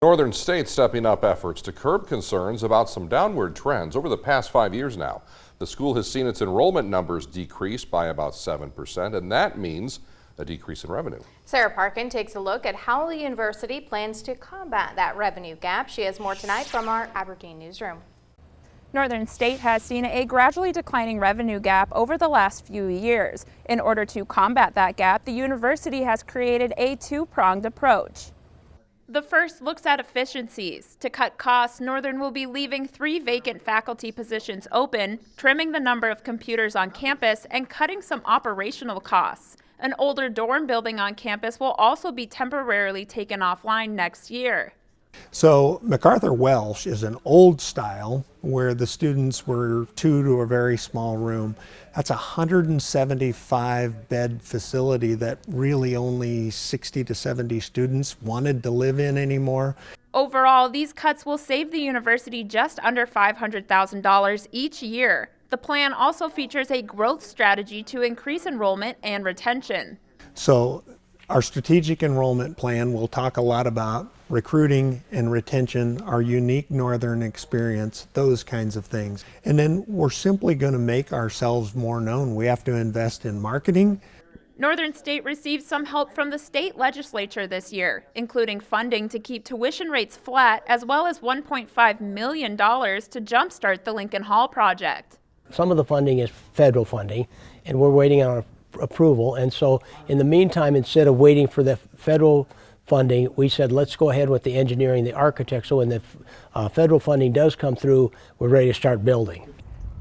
Northern State stepping up efforts to curb concerns about some downward trends over the past 5 years now. The school has seen its enrollment numbers decrease by about 7%, and that means a decrease in revenue. Sarah Parkin takes a look at how the university plans to combat that revenue gap. She has more tonight from our Aberdeen newsroom. Northern State has seen a gradually declining revenue gap over the last few years. In order to combat that gap, the university has created a two-pronged approach. The first looks at efficiencies. To cut costs, Northern will be leaving 3 vacant faculty positions open, trimming the number of computers on campus, and cutting some operational costs. An older dorm building on campus will also be temporarily taken offline next year. So MacArthur Welsh is an old style where the students were 2 to a very small room. That's a 175 bed facility that really only 60 to 70 students wanted to live in anymore. Overall, these cuts will save the university just under $500,000 each year. The plan also features a growth strategy to increase enrollment and retention. So our strategic enrollment plan will talk a lot about recruiting and retention, our unique Northern experience, those kinds of things. And then we're simply going to make ourselves more known. We have to invest in marketing. Northern State received some help from the state legislature this year, including funding to keep tuition rates flat, as well as $1.5 million to jumpstart the Lincoln Hall project. Some of the funding is federal funding, and we're waiting on approval. And so in the meantime, instead of waiting for the federal funding, we said let's go ahead with the engineering, the architect, so when the federal funding does come through, we're ready to start building.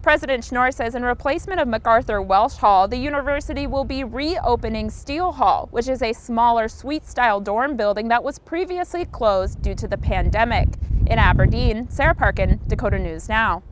President Schnorr says in replacement of MacArthur Welsh Hall, the university will be reopening Steele Hall, which is a smaller suite-style dorm building that was previously closed due to the pandemic. In Aberdeen, Sarah Parkin, Dakota News Now.